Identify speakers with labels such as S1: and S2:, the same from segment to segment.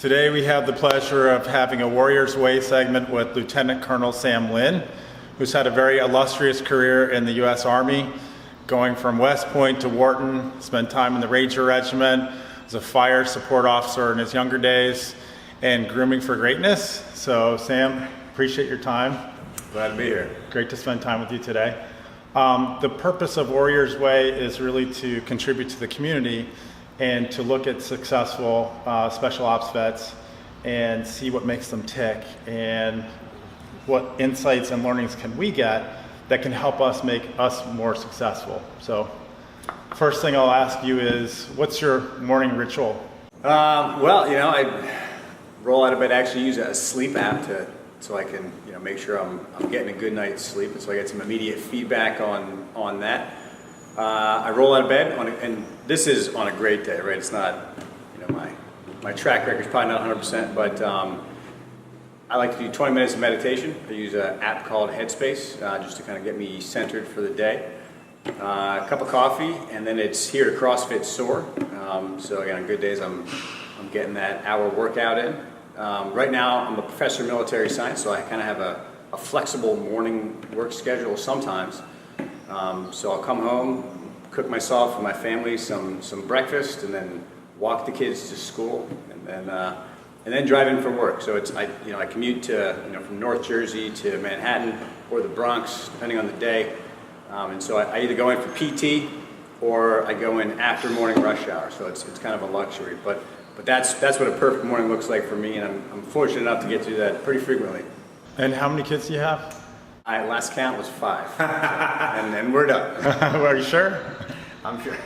S1: Today we have the pleasure of having a Warrior's Way segment with Lieutenant Colonel Sam Linn, who's had a very illustrious career in the U.S. Army, going from West Point to Wharton, spent time in the Ranger Regiment, was a fire support officer in his younger days, and grooming for greatness. So Sam, appreciate your time.
S2: Glad to be here.
S1: Great to spend time with you today. The purpose of Warrior's Way is really to contribute to the community and to look at successful special ops vets and see what makes them tick and what insights and learnings can we get that can help us make us more successful. So first thing I'll ask you is, what's your morning ritual?
S2: I roll out of bed, actually use a sleep app so I can make sure I'm getting a good night's sleep, and so I get some immediate feedback on that. I roll out of bed and this is on a great day, right? It's not, my track record is probably not 100%, but I like to do 20 minutes of meditation. I use an app called Headspace just to kind of get me centered for the day. A cup of coffee, and then it's here to CrossFit Soar. So again, on good days, I'm getting that hour workout in. Right now, I'm a professor of military science, so I kind of have a flexible morning work schedule sometimes. So I'll come home, cook myself and my family some breakfast, and then walk the kids to school, and then drive in for work. So I commute to from North Jersey to Manhattan or the Bronx, depending on the day. And so I either go in for PT or I go in after morning rush hour. So it's kind of a luxury, but that's what a perfect morning looks like for me, and I'm fortunate enough to get to do that pretty frequently.
S1: And how many kids do you have?
S2: Last count was 5, and we're done.
S1: Are you sure?
S2: I'm sure.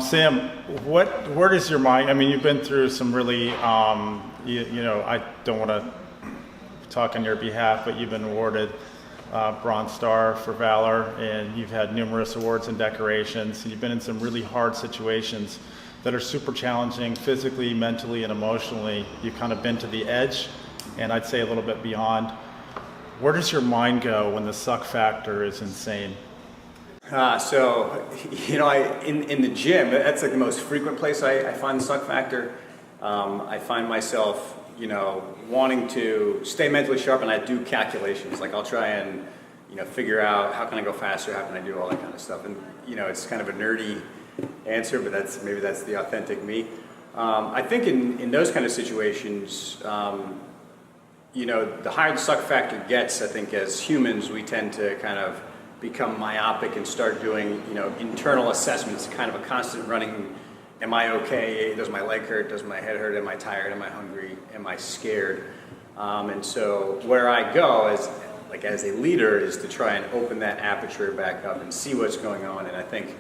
S1: Sam, where does your mind? I mean, you've been through some really, I don't want to talk on your behalf, but you've been awarded Bronze Star for Valor, and you've had numerous awards and decorations, and you've been in some really hard situations that are super challenging physically, mentally, and emotionally. You've kind of been to the edge, and I'd say a little bit beyond. Where does your mind go when the suck factor is insane?
S2: In the gym, that's like the most frequent place I find the suck factor. I find myself, wanting to stay mentally sharp, and I do calculations. Like I'll try and, figure out how can I go faster, how can I do all that kind of stuff. And, it's kind of a nerdy answer, but maybe that's the authentic me. I think in those kind of situations, the higher the suck factor gets, I think as humans, we tend to kind of become myopic and start doing, internal assessments, kind of a constant running, am I okay? Does my leg hurt? Does my head hurt? Am I tired? Am I hungry? Am I scared? And so where I go as a leader is to try and open that aperture back up and see what's going on. And I think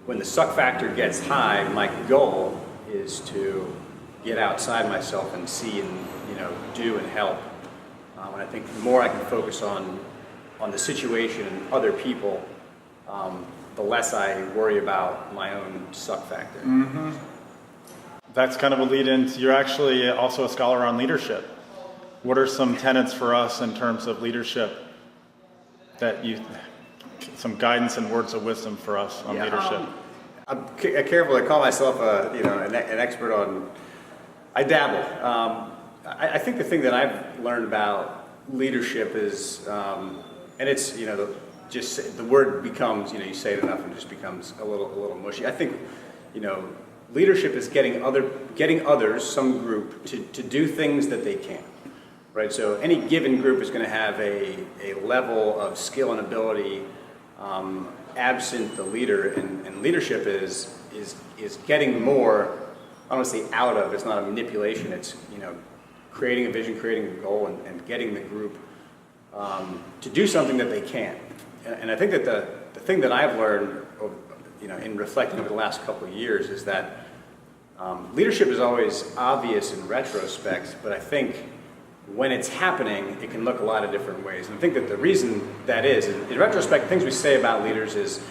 S2: when the suck factor gets high, my goal is to get outside myself and see and do and help. And I think the more I can focus on the situation and other people, the less I worry about my own suck factor.
S1: Mm-hmm. That's kind of a lead into, you're actually also a scholar on leadership. What are some tenets for us in terms of leadership some guidance and words of wisdom for us on leadership?
S2: I'm careful to call myself an expert on. I dabble. I think the thing that I've learned about leadership is, and it's just the word becomes you say it enough and it just becomes a little mushy. I think leadership is getting others, some group, to do things that they can. Right. So any given group is going to have a level of skill and ability absent the leader, and leadership is getting more. I don't want to say out of, it's not a manipulation, it's creating a vision, creating a goal, and getting the group to do something that they can. And I think that the thing that I've learned in reflecting over the last couple of years is that leadership is always obvious in retrospect, but I think when it's happening, it can look a lot of different ways. And I think that the reason that is, in retrospect, things we say about leaders is,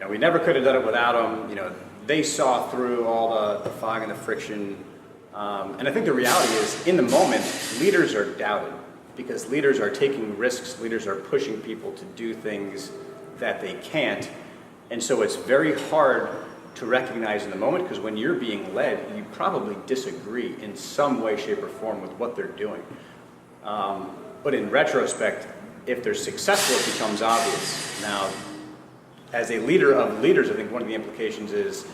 S2: we never could have done it without them. They saw through all the fog and the friction. And I think the reality is, in the moment, leaders are doubted because leaders are taking risks, leaders are pushing people to do things that they can't. And so it's very hard to recognize in the moment, because when you're being led, you probably disagree in some way, shape, or form with what they're doing. But in retrospect, if they're successful, it becomes obvious. Now, as a leader of leaders, I think one of the implications is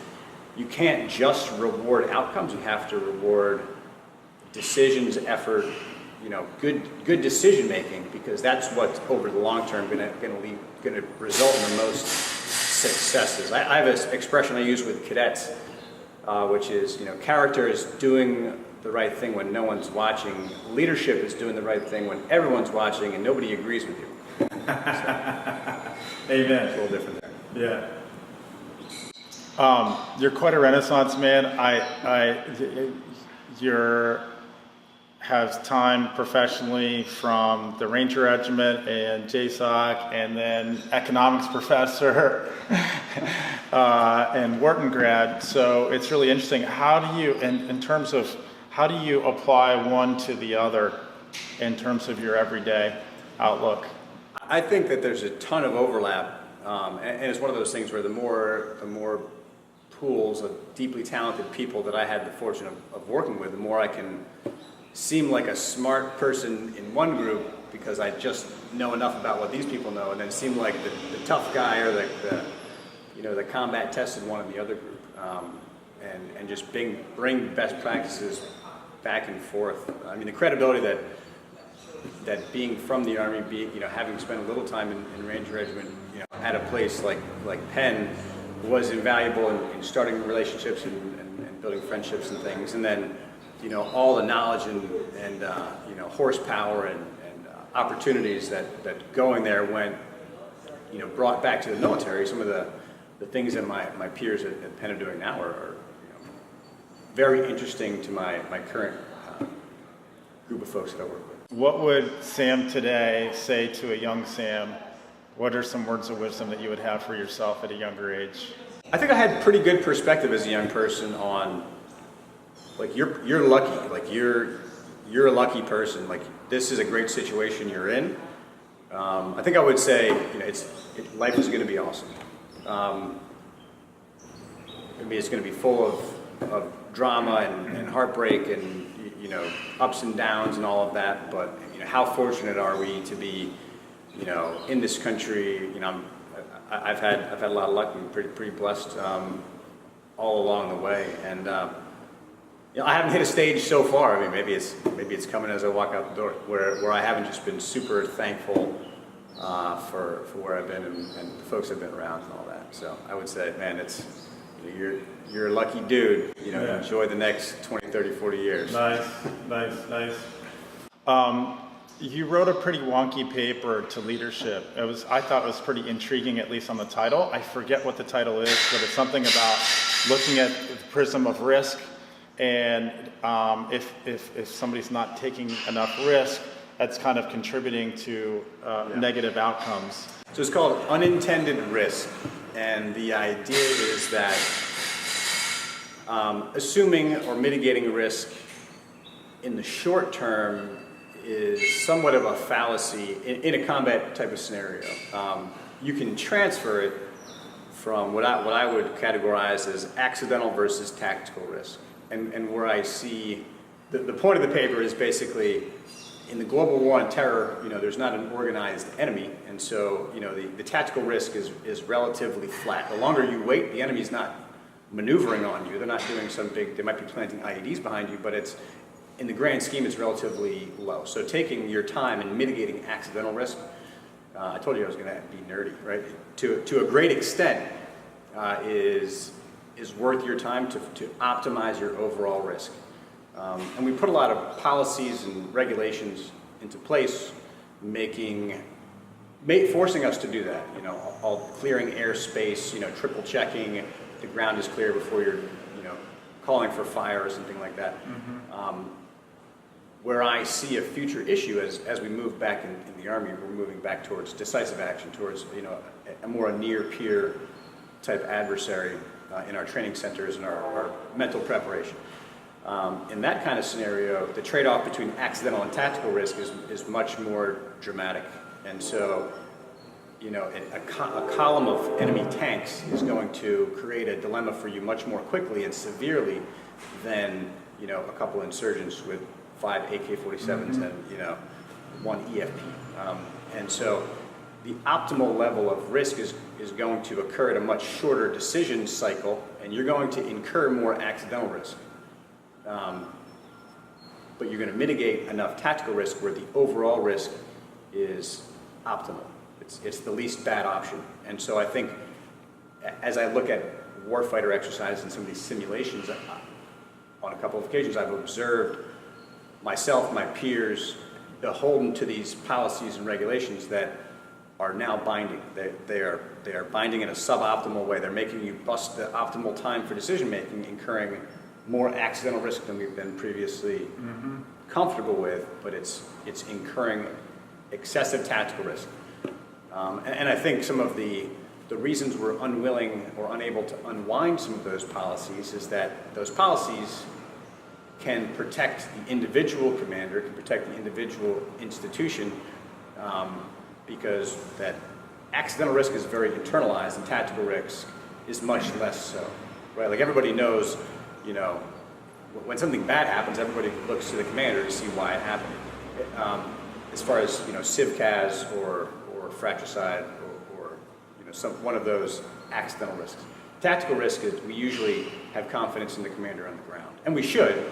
S2: you can't just reward outcomes. You have to reward decisions, effort, good decision making, because that's what's over the long term going to result in the most successes. I have an expression I use with cadets, which is, character is doing the right thing when no one's watching. Leadership is doing the right thing when everyone's watching and nobody agrees with you.
S1: Amen.
S2: It's a little different there.
S1: Yeah. You're quite a Renaissance man. You're has time professionally from the Ranger Regiment and JSOC, and then economics professor and Wharton grad. So it's really interesting. How do you, in terms of, how do you apply one to the other in terms of your everyday outlook?
S2: I think that there's a ton of overlap, and it's one of those things where the more pools of deeply talented people that I had the fortune of working with, the more I can seem like a smart person in one group because I just know enough about what these people know, and then seem like the tough guy or the combat tested one in the other group, and just bring best practices back and forth. I mean, the credibility that being from the Army, having spent a little time in Ranger Regiment, at a place like Penn, was invaluable in starting relationships and building friendships and things, and then all the knowledge and horsepower and opportunities that going there went, brought back to the military. Some of the things that my peers at Penn are doing now are very interesting to my current group of folks that I work with.
S1: What would Sam today say to a young Sam? What are some words of wisdom that you would have for yourself at a younger age?
S2: I think I had pretty good perspective as a young person on, like, you're lucky, like you're a lucky person, like this is a great situation you're in. I think I would say, life is going to be awesome. It's going to be full of drama and heartbreak and ups and downs and all of that. But how fortunate are we to be in this country? I've had a lot of luck. I'm pretty blessed all along the way, and I haven't hit a stage so far. I mean, maybe it's coming as I walk out the door where I haven't just been super thankful for where I've been and the folks I've been around and all that. So I would say, man, you're a lucky dude.
S1: Yeah.
S2: Enjoy the next 20, 30, 40 years.
S1: Nice. You wrote a pretty wonky paper to leadership. I thought it was pretty intriguing, at least on the title. I forget what the title is, but it's something about looking at the prism of risk, and if somebody's not taking enough risk, that's kind of contributing to negative outcomes.
S2: So it's called unintended risk, and the idea is that assuming or mitigating risk in the short term is somewhat of a fallacy in a combat type of scenario. You can transfer it from what I would categorize as accidental versus tactical risk. And where I see, the point of the paper is basically, in the global war on terror, there's not an organized enemy, and so, the tactical risk is relatively flat. The longer you wait, the enemy's not maneuvering on you. They're not doing they might be planting IEDs behind you, but in the grand scheme, it's relatively low. So taking your time and mitigating accidental risk, I told you I was going to be nerdy, right? To a great extent, is worth your time to optimize your overall risk. And we put a lot of policies and regulations into place, forcing us to do that. All clearing airspace, triple checking the ground is clear before you're, calling for fire or something like that. Mm-hmm. Where I see a future issue as we move back in the Army, we're moving back towards decisive action, towards a more near peer type adversary in our training centers and our mental preparation. In that kind of scenario, the trade-off between accidental and tactical risk is much more dramatic. And so a column of enemy tanks is going to create a dilemma for you much more quickly and severely than, a couple insurgents with 5 AK-47s and, 1 EFP. And so the optimal level of risk is going to occur at a much shorter decision cycle, and you're going to incur more accidental risk. But you're going to mitigate enough tactical risk where the overall risk is optimal. It's the least bad option. And so I think as I look at warfighter exercises and some of these simulations, on a couple of occasions I've observed myself, my peers, beholden to these policies and regulations that are now binding. They are binding in a suboptimal way. They're making you bust the optimal time for decision making, incurring more accidental risk than we've been previously comfortable with, but it's incurring excessive tactical risk. And I think some of the reasons we're unwilling or unable to unwind some of those policies is that those policies can protect the individual commander, can protect the individual institution, because that accidental risk is very internalized and tactical risk is much less so, right? Like everybody knows, when something bad happens, everybody looks to the commander to see why it happened. As far as, CIVCAS or fratricide or one of those accidental risks. Tactical risk is we usually have confidence in the commander on the ground, and we should,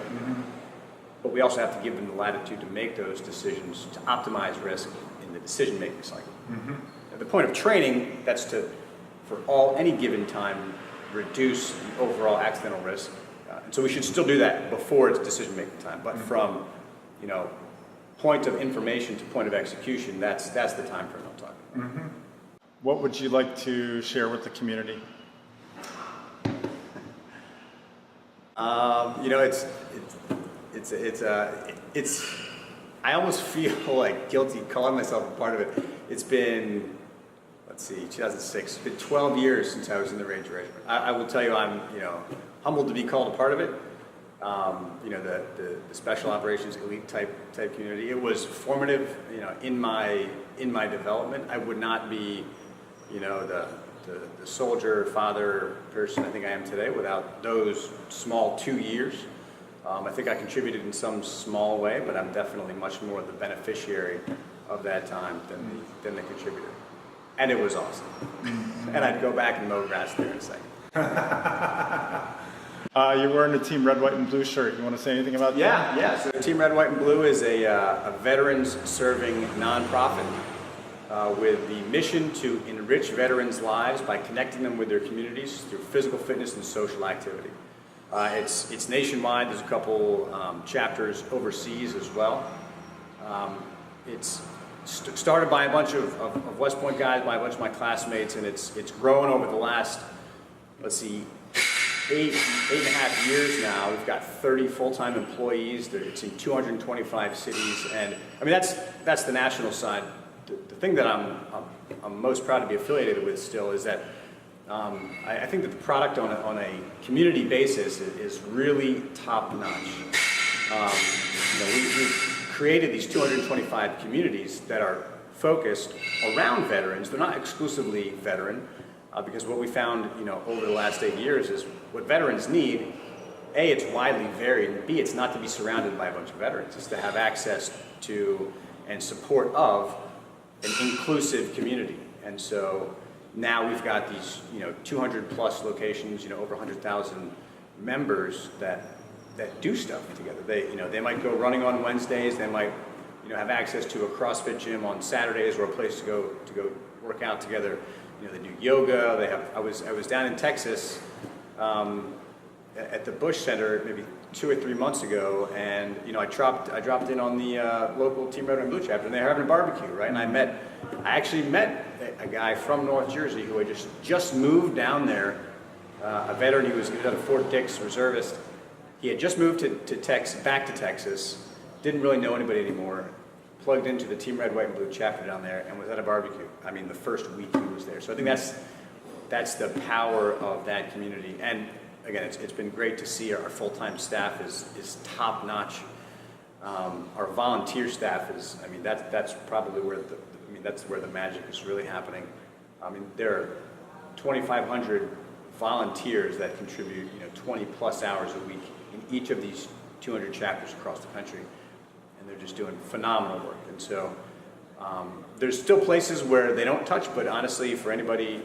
S2: but we also have to give them the latitude to make those decisions to optimize risk in the decision-making cycle. At the point of training, that's to, for any given time, reduce the overall accidental risk. And so we should still do that before it's decision-making time, but from, point of information to point of execution, that's the time frame I'm talking about.
S1: What would you like to share with the community?
S2: I almost feel like guilty calling myself a part of it. It's been, 2006. It's been 12 years since I was in the Ranger Regiment. I will tell you, I'm, humbled to be called a part of it. The special operations elite type community. It was formative, in my development. I would not be, the soldier, father, person I think I am today without those small 2 years. I think I contributed in some small way, but I'm definitely much more the beneficiary of that time than the contributor. And it was awesome. And I'd go back and mow grass there in a second.
S1: You're wearing a Team Red, White, and Blue shirt. You want to say anything about that?
S2: Yeah. So Team Red, White, and Blue is a veterans-serving nonprofit with the mission to enrich veterans' lives by connecting them with their communities through physical fitness and social activity. It's nationwide. There's a couple chapters overseas as well. It's started by a bunch of West Point guys, by a bunch of my classmates, and it's grown over the last, 8.5 years now. We've got 30 full-time employees. It's in 225 cities, and I mean that's the national side. The thing that I'm most proud to be affiliated with still is that I think that the product on a community basis is really top-notch. We've created these 225 communities that are focused around veterans. They're not exclusively veteran, because what we found, over the last 8 years is what veterans need. A, it's widely varied, and B, it's not to be surrounded by a bunch of veterans. It's to have access to and support of an inclusive community. And so now we've got these, 200 plus locations, over 100,000 members that do stuff together. They might go running on Wednesdays. They might, have access to a CrossFit gym on Saturdays or a place to go work out together. They do yoga. I was down in Texas at the Bush Center maybe 2 or 3 months ago, and I dropped in on the local Team Red and Blue chapter, and they were having a barbecue, right? And I actually met a guy from North Jersey who had just moved down there, a veteran. He was at a Fort Dix reservist. He had just moved back to Texas, didn't really know anybody anymore, plugged into the Team Red, White, and Blue chapter down there, and was at a barbecue. I mean, the first week he was there. So I think that's the power of that community. And again, it's been great to see our full-time staff is top-notch. Our volunteer staff is, that's probably where the that's where the magic is really happening. I mean, there are 2,500 volunteers that contribute, 20 plus hours a week in each of these 200 chapters across the country, and they're just doing phenomenal work. And so there's still places where they don't touch, but honestly, for anybody,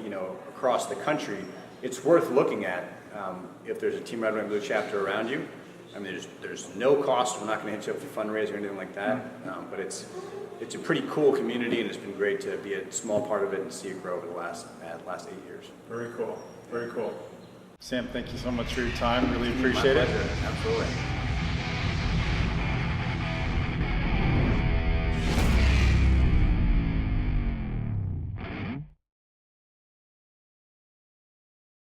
S2: across the country, it's worth looking at. If there's a Team Red, White, Blue chapter around you, I mean, there's no cost. We're not going to hit you up for fundraising or anything like that, but it's a pretty cool community, and it's been great to be a small part of it and see it grow over the last 8 years.
S1: Very cool. Very cool. Sam, thank you so much for your time. Really appreciate it.
S2: Absolutely.